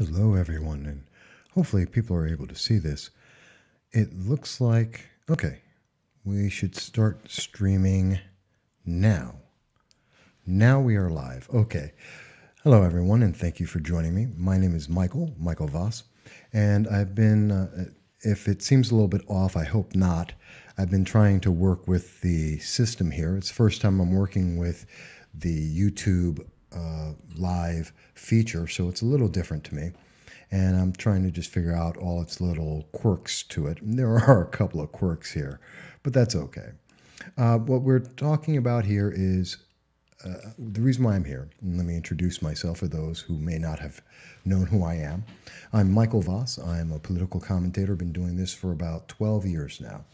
Hello, everyone, and hopefully people are able to see this. It looks like, okay, we should start streaming now. Now we are live. Okay. Hello, everyone, and thank you for joining me. My name is Michael Voss, and I've been, if it seems a little bit off, I hope not. I've been trying to work with the system here. It's the first time I'm working with the YouTube live feature, so it's a little different to me. And I'm trying to just figure out all its little quirks to it. And there are a couple of quirks here, but that's okay. What we're talking about here is the reason why I'm here. And let me introduce myself for those who may not have known who I am. I'm Michael Voss. I'm a political commentator. I've been doing this for about 12 years now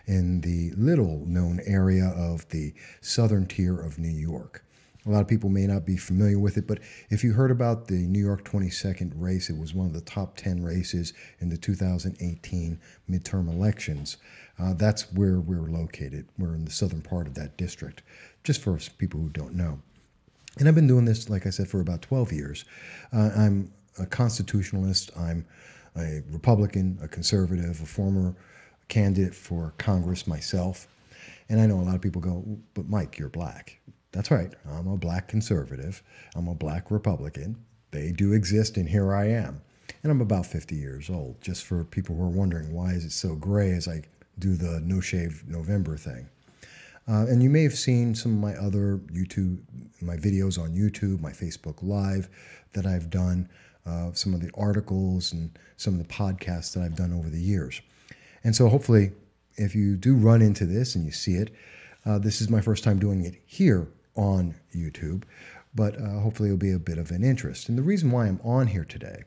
in the little known area of the southern tier of New York. A lot of people may not be familiar with it, but if you heard about the New York 22nd race, it was one of the top 10 races in the 2018 midterm elections. That's where we're located. We're in the southern part of that district, just for people who don't know. And I've been doing this, like I said, for about 12 years. I'm a constitutionalist. I'm a Republican, a conservative, a former candidate for Congress myself. And I know a lot of people go, but Mike, you're black. That's right. I'm a black conservative. I'm a black Republican. They do exist, and here I am. And I'm about 50 years old, just for people who are wondering, why is it so gray as I do the No Shave November thing? And you may have seen some of my other my videos on YouTube, my Facebook Live that I've done, some of the articles and some of the podcasts that I've done over the years. And so hopefully, if you do run into this and you see it, this is my first time doing it here on YouTube, but hopefully it'll be a bit of an interest. And the reason why I'm on here today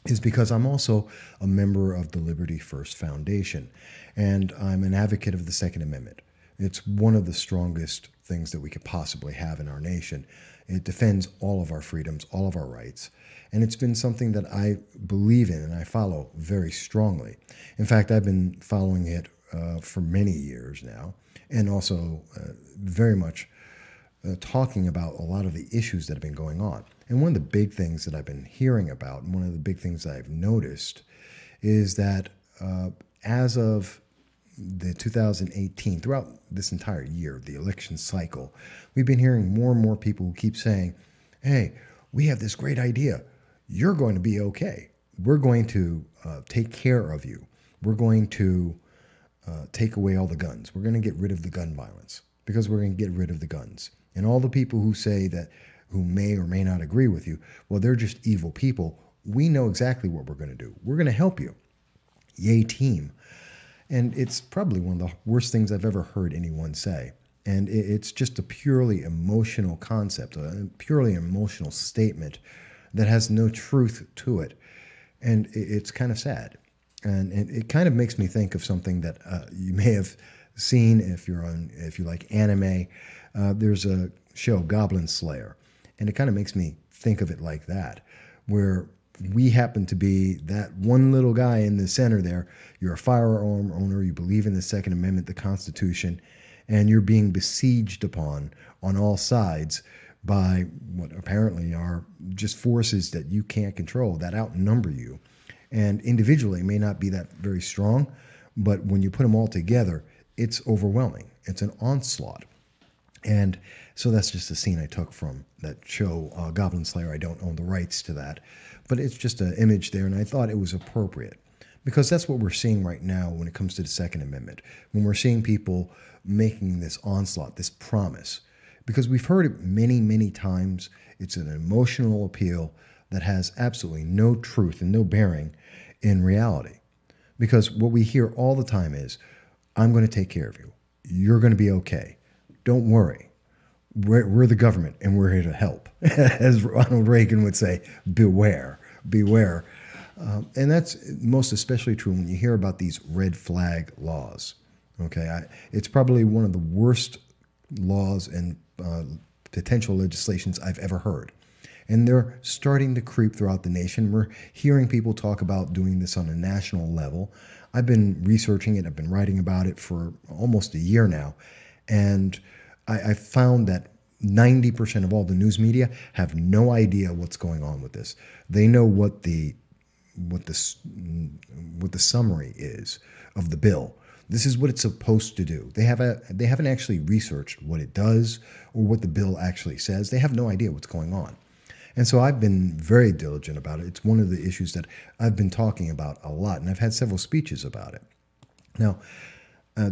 is because I'm also a member of the Liberty First Foundation, and I'm an advocate of the Second Amendment. It's one of the strongest things that we could possibly have in our nation. It defends all of our freedoms, all of our rights, and it's been something that I believe in and I follow very strongly. In fact, I've been following it for many years now, and also very much talking about a lot of the issues that have been going on. And one of the big things that I've been hearing about, and one of the big things that I've noticed, is that as of the 2018, throughout this entire year, the election cycle, we've been hearing more and more people who keep saying, hey, we have this great idea. You're going to be okay. We're going to take care of you. We're going to take away all the guns. We're going to get rid of the gun violence because we're going to get rid of the guns. And all the people who say that, who may or may not agree with you, well, they're just evil people. We know exactly what we're going to do. We're going to help you. Yay, team. And it's probably one of the worst things I've ever heard anyone say. And it's just a purely emotional concept, a purely emotional statement that has no truth to it. And it's kind of sad. And it kind of makes me think of something that you may have seen if you like anime. There's a show, Goblin Slayer, and it kind of makes me think of it like that, where we happen to be that one little guy in the center there. You're a firearm owner, you believe in the Second Amendment, the Constitution, and you're being besieged upon on all sides by what apparently are just forces that you can't control, that outnumber you. And individually, it may not be that very strong, but when you put them all together, it's overwhelming. It's an onslaught. And so that's just a scene I took from that show, Goblin Slayer. I don't own the rights to that, but it's just an image there, and I thought it was appropriate because that's what we're seeing right now when it comes to the Second Amendment, when we're seeing people making this onslaught, this promise, because we've heard it many, many times. It's an emotional appeal that has absolutely no truth and no bearing in reality. Because what we hear all the time is, I'm going to take care of you. You're going to be okay. Don't worry. We're the government, and we're here to help. As Ronald Reagan would say, beware, beware. And that's most especially true when you hear about these red flag laws. Okay, it's probably one of the worst laws and potential legislations I've ever heard. And they're starting to creep throughout the nation. We're hearing people talk about doing this on a national level. I've been researching it. I've been writing about it for almost a year now. And I found that 90% of all the news media have no idea what's going on with this. They know what the summary is of the bill. This is what it's supposed to do. They haven't actually researched what it does or what the bill actually says. They have no idea what's going on. And so I've been very diligent about it. It's one of the issues that I've been talking about a lot, and I've had several speeches about it. Now,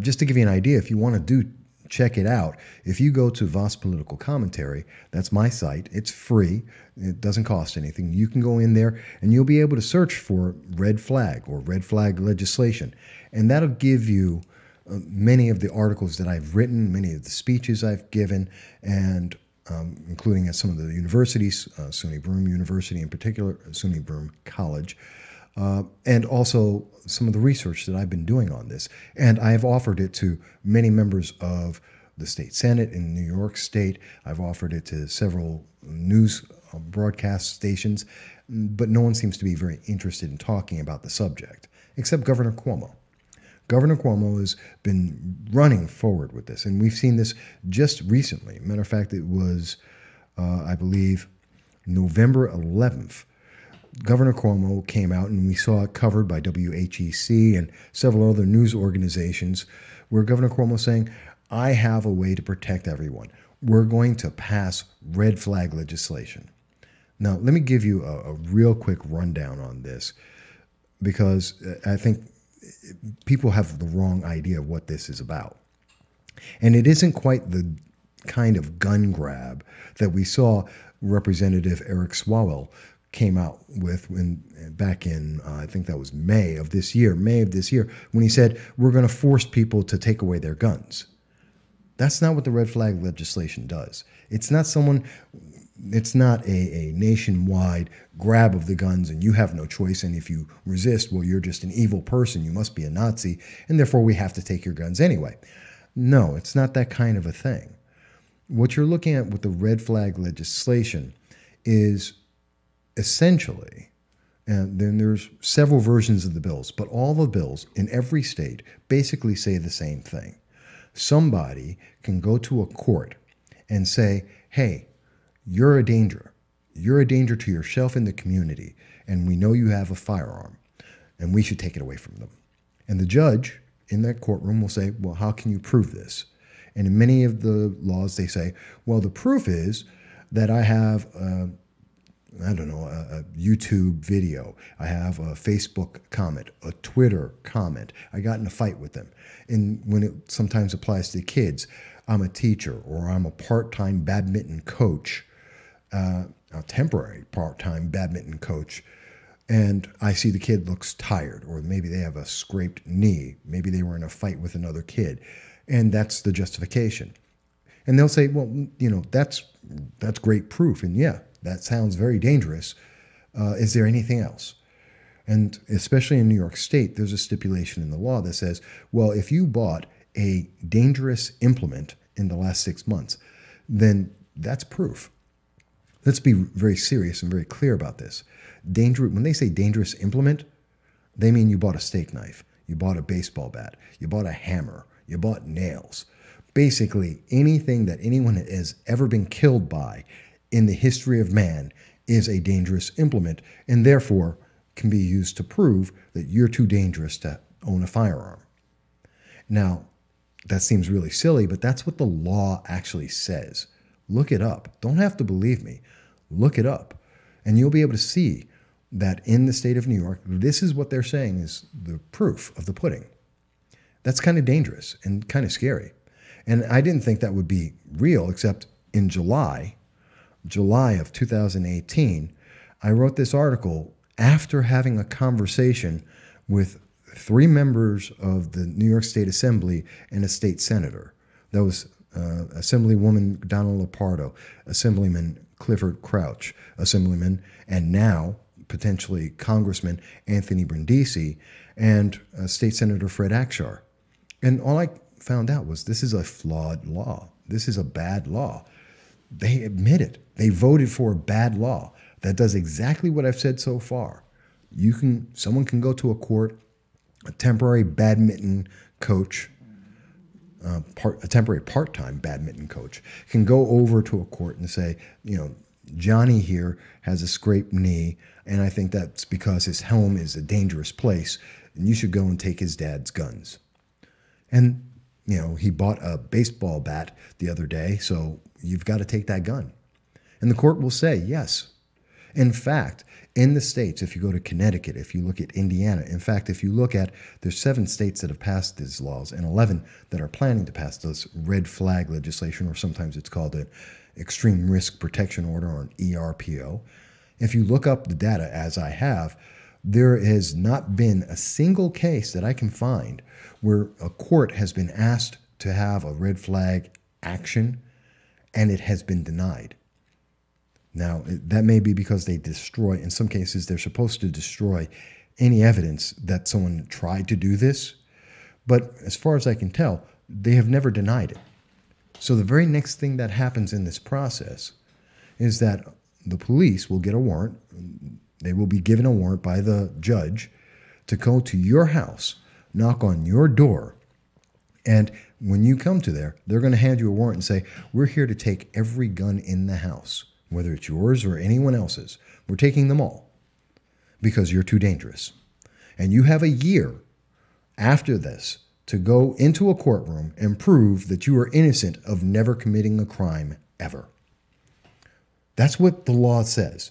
just to give you an idea, if you want to check it out, if you go to Voss Political Commentary, that's my site. It's free. It doesn't cost anything. You can go in there and you'll be able to search for red flag or red flag legislation. And that'll give you many of the articles that I've written, many of the speeches I've given, and including at some of the universities, SUNY Broome University in particular, SUNY Broome College, and also some of the research that I've been doing on this. And I have offered it to many members of the state Senate in New York State. I've offered it to several news broadcast stations, but no one seems to be very interested in talking about the subject, except Governor Cuomo. Governor Cuomo has been running forward with this, and we've seen this just recently. Matter of fact, it was, I believe, November 11th. Governor Cuomo came out, and we saw it covered by WHEC and several other news organizations, where Governor Cuomo is saying, I have a way to protect everyone. We're going to pass red flag legislation. Now, let me give you a real quick rundown on this, because I think people have the wrong idea of what this is about. And it isn't quite the kind of gun grab that we saw Representative Eric Swalwell came out with back in, I think that was May of this year, when he said, we're going to force people to take away their guns. That's not what the red flag legislation does. It's not a nationwide grab of the guns and you have no choice, and if you resist, well, you're just an evil person, you must be a Nazi, and therefore we have to take your guns anyway. No, it's not that kind of a thing. What you're looking at with the red flag legislation is essentially, and then there's several versions of the bills, but all the bills in every state basically say the same thing. Somebody can go to a court and say, hey, you're a danger. You're a danger to yourself and the community, and we know you have a firearm, and we should take it away from them. And the judge in that courtroom will say, well, how can you prove this? And in many of the laws, they say, well, the proof is that I have a YouTube video, I have a Facebook comment, a Twitter comment, I got in a fight with them. And when it sometimes applies to kids, I'm a teacher, or I'm a part-time badminton coach, a temporary part-time badminton coach, and I see the kid looks tired, or maybe they have a scraped knee, maybe they were in a fight with another kid, and that's the justification. And they'll say, well, that's great proof, and yeah, that sounds very dangerous. Is there anything else? And especially in New York State, there's a stipulation in the law that says, well, if you bought a dangerous implement in the last 6 months, then that's proof. Let's be very serious and very clear about this. When they say dangerous implement, they mean you bought a steak knife, you bought a baseball bat, you bought a hammer, you bought nails. Basically, anything that anyone has ever been killed by in the history of man is a dangerous implement, and therefore can be used to prove that you're too dangerous to own a firearm. Now, that seems really silly, but that's what the law actually says. Look it up. Don't have to believe me. Look it up. And you'll be able to see that in the state of New York, this is what they're saying is the proof of the pudding. That's kind of dangerous and kind of scary. And I didn't think that would be real, except in July of 2018, I wrote this article after having a conversation with 3 members of the New York State Assembly and a state senator. That was Assemblywoman Donna Lopardo, Assemblyman Clifford Crouch, Assemblyman, and now potentially Congressman Anthony Brindisi, and State Senator Fred Akshar. And all I found out was this is a flawed law. This is a bad law. They admit it. They voted for a bad law that does exactly what I've said so far. Someone can go to a court, a temporary badminton coach, a temporary part-time badminton coach can go over to a court and say, Johnny here has a scraped knee, and I think that's because his home is a dangerous place, and you should go and take his dad's guns. And, he bought a baseball bat the other day, so you've got to take that gun. And the court will say, yes. In fact, in the states, if you go to Connecticut, if you look at Indiana, in fact, if you look at, there's 7 states that have passed these laws and 11 that are planning to pass this red flag legislation, or sometimes it's called an extreme risk protection order, or an ERPO. If you look up the data, as I have, there has not been a single case that I can find where a court has been asked to have a red flag action and it has been denied. Now, that may be because they destroy, in some cases, they're supposed to destroy any evidence that someone tried to do this. But as far as I can tell, they have never denied it. So the very next thing that happens in this process is that the police will get a warrant. They will be given a warrant by the judge to go to your house, knock on your door, and when you come to there, they're going to hand you a warrant and say, we're here to take every gun in the house, whether it's yours or anyone else's. We're taking them all because you're too dangerous. And you have a year after this to go into a courtroom and prove that you are innocent of never committing a crime ever. That's what the law says.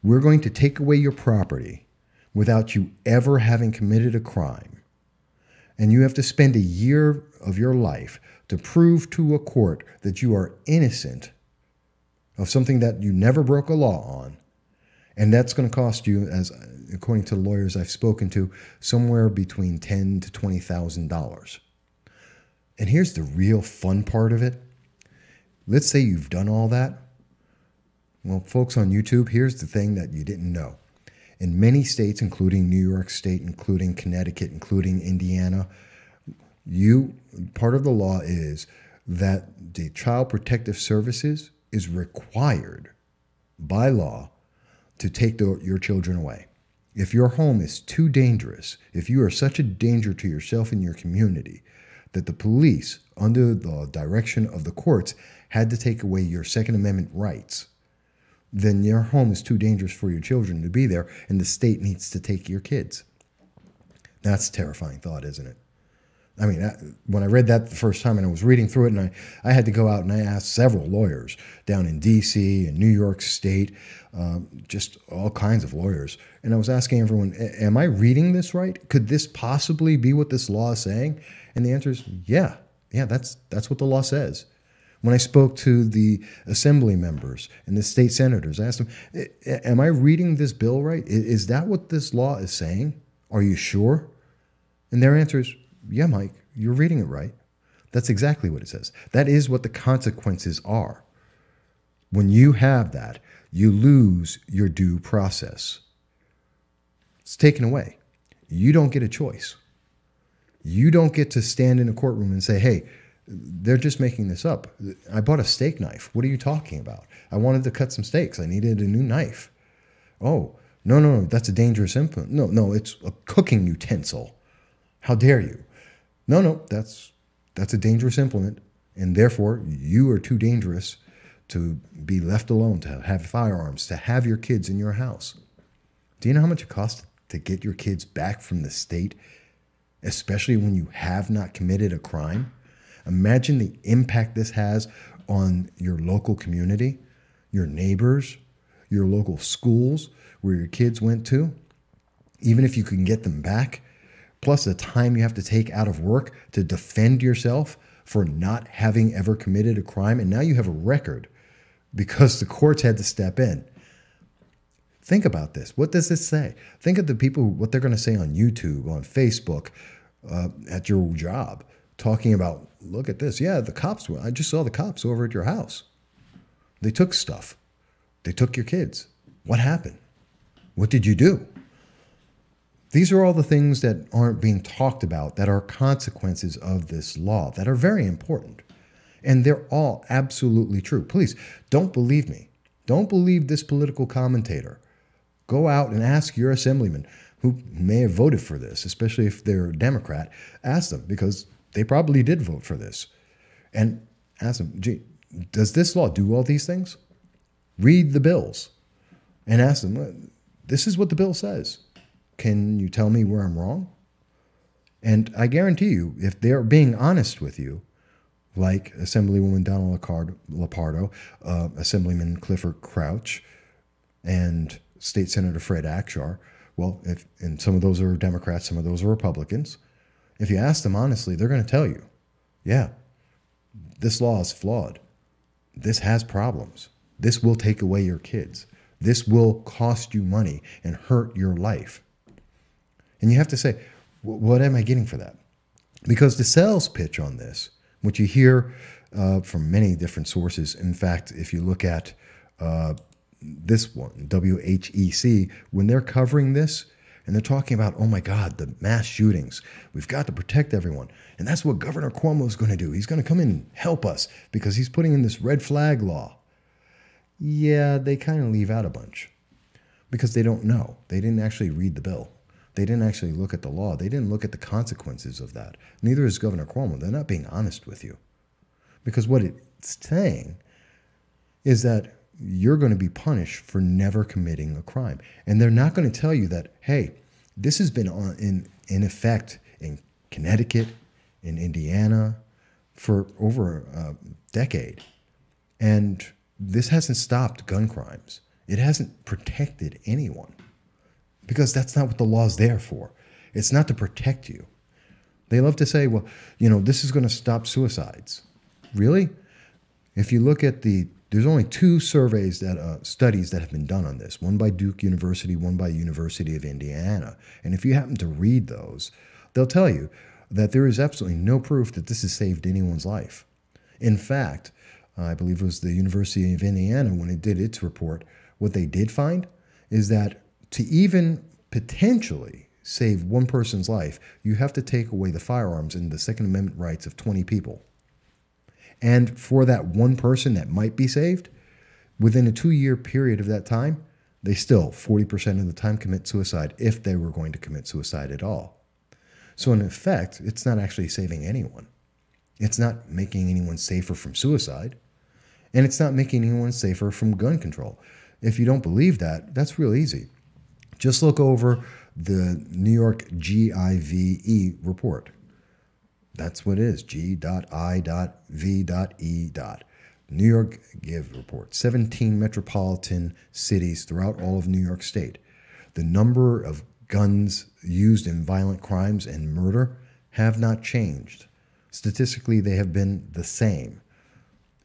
We're going to take away your property without you ever having committed a crime. And you have to spend a year of your life to prove to a court that you are innocent of something that you never broke a law on. And that's going to cost you, as according to the lawyers I've spoken to, somewhere between $10,000 to $20,000. And here's the real fun part of it. Let's say you've done all that. Well, folks on YouTube, here's the thing that you didn't know. In many states, including New York State, including Connecticut, including Indiana, part of the law is that the Child Protective Services is required by law to take your children away. If your home is too dangerous, if you are such a danger to yourself and your community that the police, under the direction of the courts, had to take away your Second Amendment rights, then your home is too dangerous for your children to be there, and the state needs to take your kids. That's a terrifying thought, isn't it? I mean, when I read that the first time and I was reading through it, and I had to go out and I asked several lawyers down in D.C. and New York State, just all kinds of lawyers. And I was asking everyone, am I reading this right? Could this possibly be what this law is saying? And the answer is, yeah, that's what the law says. When I spoke to the assembly members and the state senators, I asked them, am I reading this bill right? Is that what this law is saying? Are you sure? And their answer is, yeah, Mike, you're reading it right. That's exactly what it says. That is what the consequences are. When you have that, you lose your due process. It's taken away. You don't get a choice. You don't get to stand in a courtroom and say, hey, they're just making this up. I bought a steak knife. What are you talking about? I wanted to cut some steaks. I needed a new knife. Oh, no, that's a dangerous implement. No, it's a cooking utensil. How dare you? No, that's a dangerous implement, and therefore you are too dangerous to be left alone, to have firearms, to have your kids in your house. Do you know how much it costs to get your kids back from the state, especially when you have not committed a crime? Imagine the impact this has on your local community, your neighbors, your local schools where your kids went to, even if you can get them back, plus the time you have to take out of work to defend yourself for not having ever committed a crime. And now you have a record because the courts had to step in. Think about this. What does this say? Think of the people, what they're going to say on YouTube, on Facebook, at your job, talking about, look at this. Yeah, the cops, I just saw the cops over at your house. They took stuff. They took your kids. What happened? What did you do? These are all the things that aren't being talked about that are consequences of this law that are very important. And they're all absolutely true. Please, don't believe me. Don't believe this political commentator. Go out and ask your assemblyman who may have voted for this, especially if they're a Democrat. Ask them, because they probably did vote for this. And ask them, gee, does this law do all these things? Read the bills and ask them, this is what the bill says. Can you tell me where I'm wrong? And I guarantee you, if they're being honest with you, like Assemblywoman Donna Lopardo, Assemblyman Clifford Crouch, and State Senator Fred Akshar, well, and some of those are Democrats, some of those are Republicans. If you ask them honestly, they're going to tell you, yeah, this law is flawed. This has problems. This will take away your kids. This will cost you money and hurt your life. And you have to say, what am I getting for that? Because the sales pitch on this, which you hear from many different sources, in fact, if you look at this one, WHEC, when they're covering this, and they're talking about, oh my God, the mass shootings. We've got to protect everyone. And that's what Governor Cuomo is going to do. He's going to come in and help us because he's putting in this red flag law. Yeah, they kind of leave out a bunch because they don't know. They didn't actually read the bill. They didn't actually look at the law. They didn't look at the consequences of that. Neither is Governor Cuomo. They're not being honest with you. Because what it's saying is that you're going to be punished for never committing a crime. And they're not going to tell you that, hey, this has been in effect in Connecticut, in Indiana, for over a decade. And this hasn't stopped gun crimes. It hasn't protected anyone. Because that's not what the law is there for. It's not to protect you. They love to say, well, this is going to stop suicides. Really? If you look at there's only two studies that have been done on this, one by Duke University, one by University of Indiana. And if you happen to read those, they'll tell you that there is absolutely no proof that this has saved anyone's life. In fact, I believe it was the University of Indiana, when it did its report, what they did find is that to even potentially save one person's life, you have to take away the firearms and the Second Amendment rights of 20 people. And for that one person that might be saved, within a 2-year period of that time, they still 40% of the time commit suicide if they were going to commit suicide at all. So in effect, it's not actually saving anyone. It's not making anyone safer from suicide. And it's not making anyone safer from gun control. If you don't believe that, that's real easy. Just look over the New York GIVE report. That's what it is, G.I.V.E. New York GIVE report. 17 metropolitan cities throughout all of New York State. The number of guns used in violent crimes and murder have not changed. Statistically, they have been the same.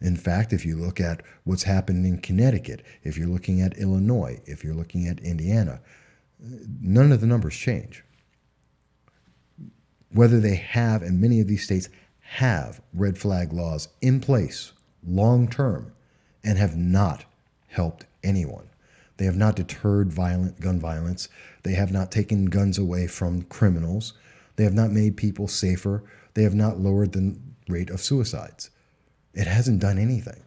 In fact, if you look at what's happened in Connecticut, if you're looking at Illinois, if you're looking at Indiana, none of the numbers change. Whether they have, and many of these states have red flag laws in place long term and have not helped anyone. They have not deterred gun violence. They have not taken guns away from criminals. They have not made people safer. They have not lowered the rate of suicides. It hasn't done anything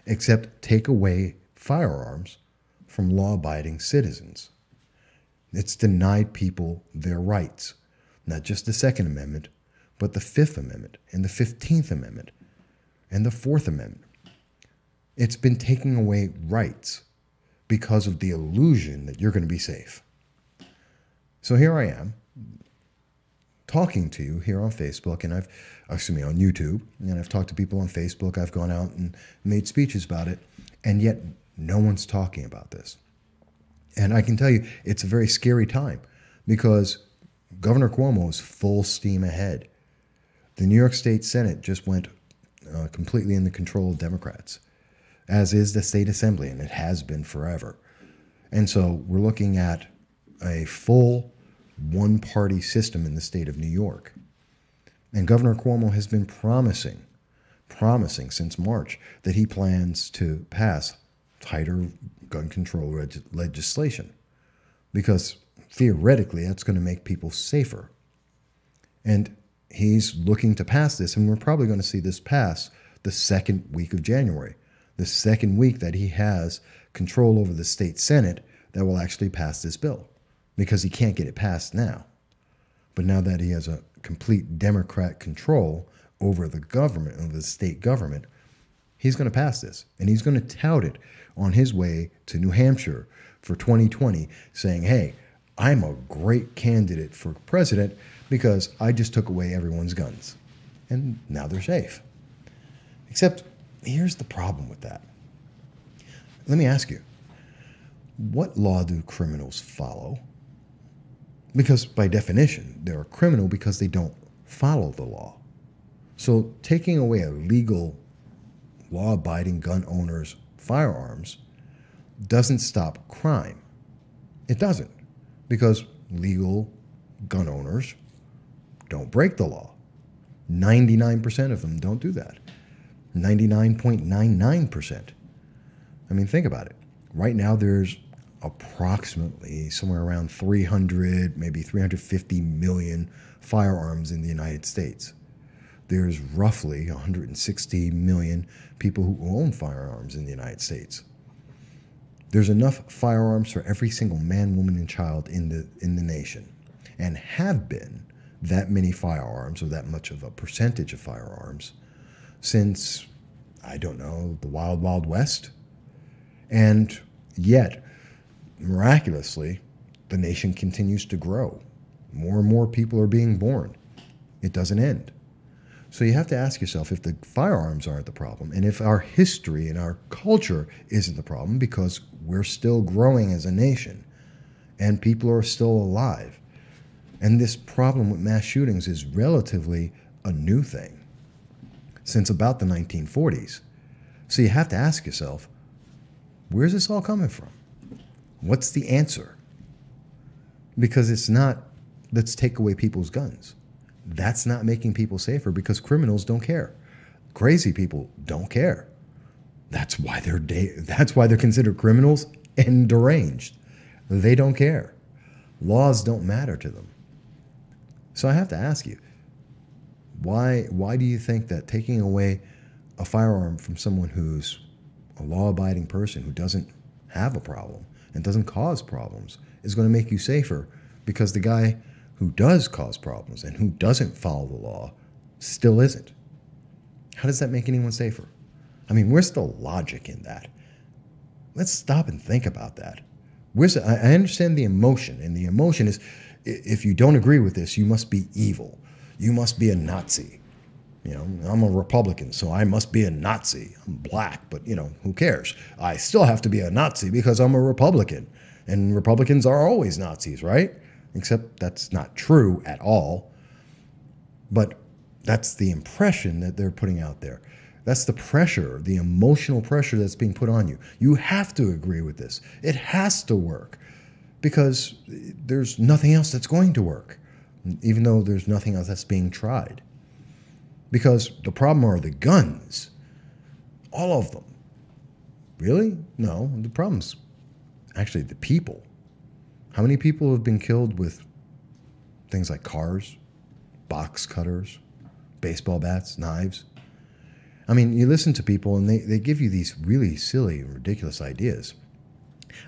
except take away firearms from law-abiding citizens. It's denied people their rights. Not just the Second Amendment, but the Fifth Amendment and the 15th Amendment and the Fourth Amendment. It's been taking away rights because of the illusion that you're going to be safe. So here I am talking to you here on Facebook, and on YouTube, and I've talked to people on Facebook. I've gone out and made speeches about it, and yet no one's talking about this. And I can tell you, it's a very scary time because Governor Cuomo is full steam ahead. The New York State Senate just went completely in the control of Democrats, as is the state assembly, and it has been forever. And so we're looking at a full one-party system in the state of New York. And Governor Cuomo has been promising since March that he plans to pass tighter gun control legislation because theoretically that's going to make people safer. And he's looking to pass this, and we're probably going to see this pass the second week of January, the second week that he has control over the state Senate that will actually pass this bill because he can't get it passed now. But now that he has a complete Democrat control over the government, over the state government, he's going to pass this. And he's going to tout it on his way to New Hampshire for 2020, saying, hey, I'm a great candidate for president because I just took away everyone's guns. And now they're safe. Except, here's the problem with that. Let me ask you, what law do criminals follow? Because by definition, they're a criminal because they don't follow the law. So taking away a legal, law-abiding gun owner's firearms doesn't stop crime. It doesn't, because legal gun owners don't break the law. 99% of them don't do that. 99.99%. I mean, think about it. Right now, there's approximately somewhere around 300, maybe 350 million firearms in the United States. There's roughly 160 million people who own firearms in the United States. There's enough firearms for every single man, woman, and child in the nation, and have been that many firearms, or that much of a percentage of firearms, since, I don't know, the Wild Wild West. And yet, miraculously, the nation continues to grow. More and more people are being born. It doesn't end. So you have to ask yourself if the firearms aren't the problem, and if our history and our culture isn't the problem, because we're still growing as a nation and people are still alive. And this problem with mass shootings is relatively a new thing since about the 1940s. So you have to ask yourself, where's this all coming from? What's the answer? Because it's not, let's take away people's guns. That's not making people safer, because criminals don't care. Crazy people don't care. That's why they're considered criminals and deranged. They don't care. Laws don't matter to them. So I have to ask you, why do you think that taking away a firearm from someone who's a law-abiding person who doesn't have a problem and doesn't cause problems is going to make you safer, because the guy who does cause problems and who doesn't follow the law still isn't? How does that make anyone safer? I mean, where's the logic in that? Let's stop and think about that. I understand the emotion, and the emotion is, if you don't agree with this, you must be evil. You must be a Nazi. You know, I'm a Republican, so I must be a Nazi. I'm black, but, you know, who cares? I still have to be a Nazi because I'm a Republican. And Republicans are always Nazis, right? Except that's not true at all. But that's the impression that they're putting out there. That's the pressure, the emotional pressure that's being put on you. You have to agree with this. It has to work, because there's nothing else that's going to work, even though there's nothing else that's being tried. Because the problem are the guns. All of them. Really? No, the problem's actually the people. How many people have been killed with things like cars, box cutters, baseball bats, knives? I mean, you listen to people and they give you these really silly and ridiculous ideas.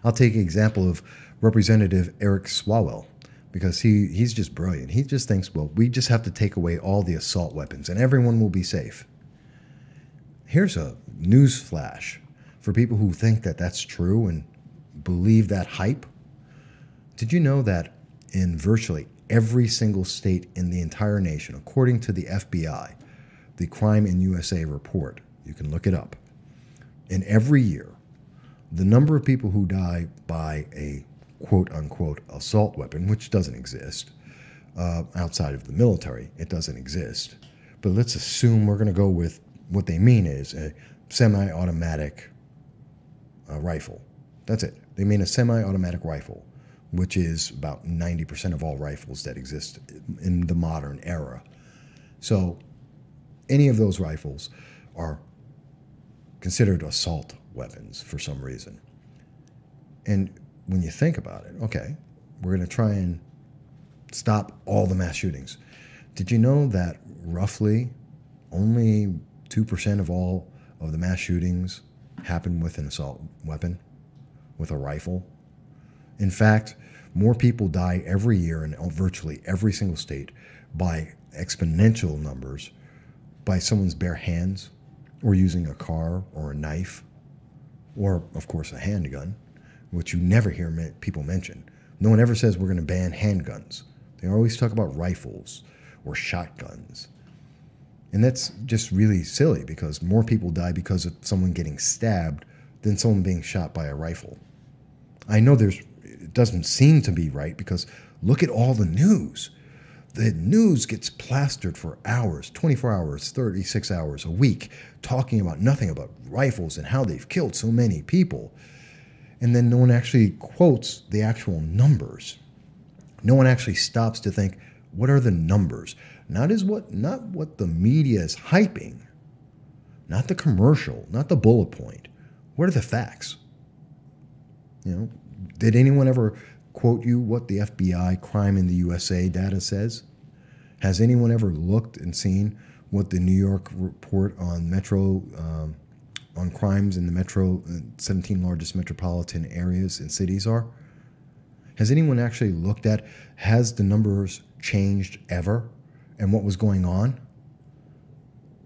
I'll take an example of Representative Eric Swalwell, because he's just brilliant. He just thinks, well, we just have to take away all the assault weapons and everyone will be safe. Here's a news flash for people who think that that's true and believe that hype. Did you know that in virtually every single state in the entire nation, according to the FBI, the Crime in USA report, you can look it up, in every year, the number of people who die by a quote-unquote assault weapon, which doesn't exist, outside of the military, it doesn't exist. But let's assume we're going to go with what they mean is a semi-automatic rifle. That's it. They mean a semi-automatic rifle, which is about 90% of all rifles that exist in the modern era. So any of those rifles are considered assault weapons for some reason. And when you think about it, okay, we're going to try and stop all the mass shootings. Did you know that roughly only 2% of all of the mass shootings happen with an assault weapon, with a rifle? In fact, More people die every year in virtually every single state by exponential numbers by someone's bare hands or using a car or a knife or, of course, a handgun, which you never hear people mention. No one ever says we're going to ban handguns. They always talk about rifles or shotguns. And that's just really silly because more people die because of someone getting stabbed than someone being shot by a rifle. I know it doesn't seem to be right because look at all the news. The news gets plastered for hours, 24 hours, 36 hours a week, talking about nothing about rifles and how they've killed so many people. And then no one actually quotes the actual numbers. No one actually stops to think, what are the numbers? Not what the media is hyping, not the commercial, not the bullet point. What are the facts? Did anyone ever quote you what the FBI crime in the USA data says? Has anyone ever looked and seen what the New York report on on crimes in the 17 largest metropolitan areas and cities are? Has anyone actually looked at, has the numbers changed ever and what was going on?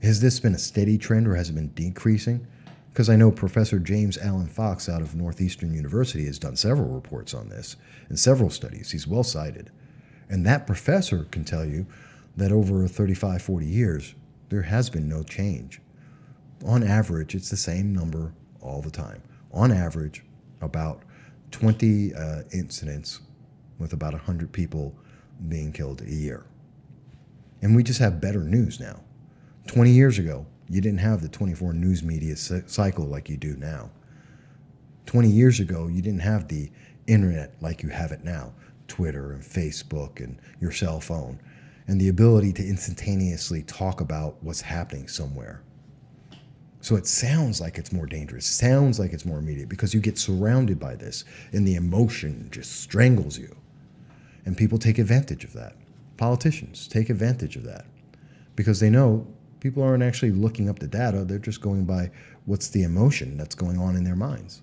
Has this been a steady trend or has it been decreasing? Because I know Professor James Allen Fox out of Northeastern University has done several reports on this and several studies. He's well cited. And that professor can tell you that over 35, 40 years, there has been no change. On average, it's the same number all the time. On average, about 20 incidents with about 100 people being killed a year. And we just have better news now. 20 years ago, you didn't have the 24 news media cycle like you do now. 20 years ago, you didn't have the internet like you have it now. Twitter and Facebook and your cell phone. And the ability to instantaneously talk about what's happening somewhere. So it sounds like it's more dangerous, sounds like it's more immediate because you get surrounded by this and the emotion just strangles you. And people take advantage of that. Politicians take advantage of that because they know people aren't actually looking up the data. They're just going by what's the emotion that's going on in their minds.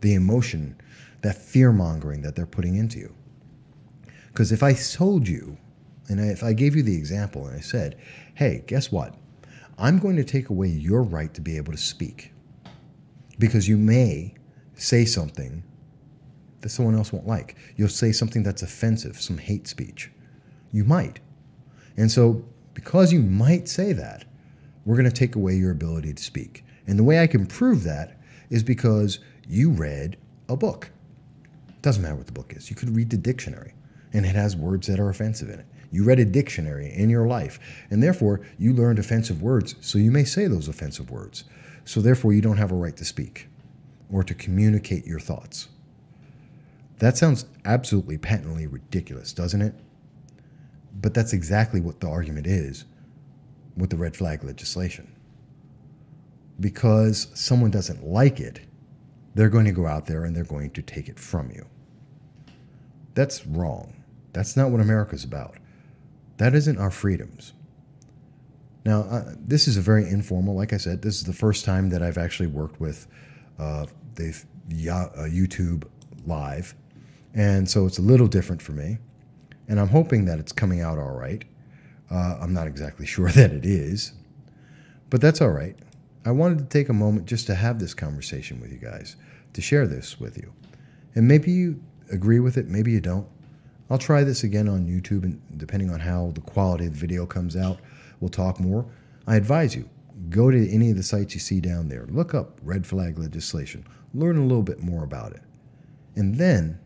The emotion, that fear-mongering that they're putting into you. Because if I told you, and if I gave you the example and I said, hey, guess what? I'm going to take away your right to be able to speak because you may say something that someone else won't like. You'll say something that's offensive, some hate speech. You might. And so because you might say that, we're going to take away your ability to speak. And the way I can prove that is because you read a book. Doesn't matter what the book is. You could read the dictionary, and it has words that are offensive in it. You read a dictionary in your life, and therefore you learned offensive words, so you may say those offensive words. So therefore you don't have a right to speak or to communicate your thoughts. That sounds absolutely patently ridiculous, doesn't it? But that's exactly what the argument is with the red flag legislation. Because someone doesn't like it, they're going to go out there and they're going to take it from you. That's wrong. That's not what America's about. That isn't our freedoms. Now, this is a very informal, like I said, this is the first time that I've actually worked with YouTube Live. And so it's a little different for me. And I'm hoping that it's coming out all right. I'm not exactly sure that it is, but that's all right. I wanted to take a moment just to have this conversation with you guys, to share this with you. And maybe you agree with it, maybe you don't. I'll try this again on YouTube, and depending on how the quality of the video comes out, we'll talk more. I advise you, go to any of the sites you see down there. Look up red flag legislation. Learn a little bit more about it. And then,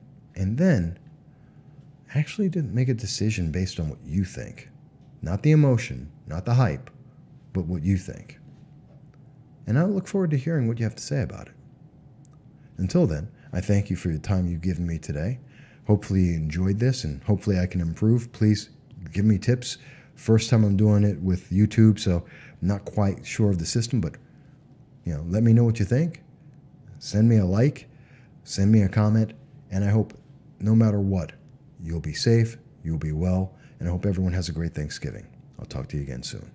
actually make a decision based on what you think. Not the emotion, not the hype, but what you think. And I look forward to hearing what you have to say about it. Until then, I thank you for the time you've given me today. Hopefully you enjoyed this, and hopefully I can improve. Please give me tips. First time I'm doing it with YouTube, so I'm not quite sure of the system, but let me know what you think. Send me a like, send me a comment, and I hope no matter what, you'll be safe, you'll be well, and I hope everyone has a great Thanksgiving. I'll talk to you again soon.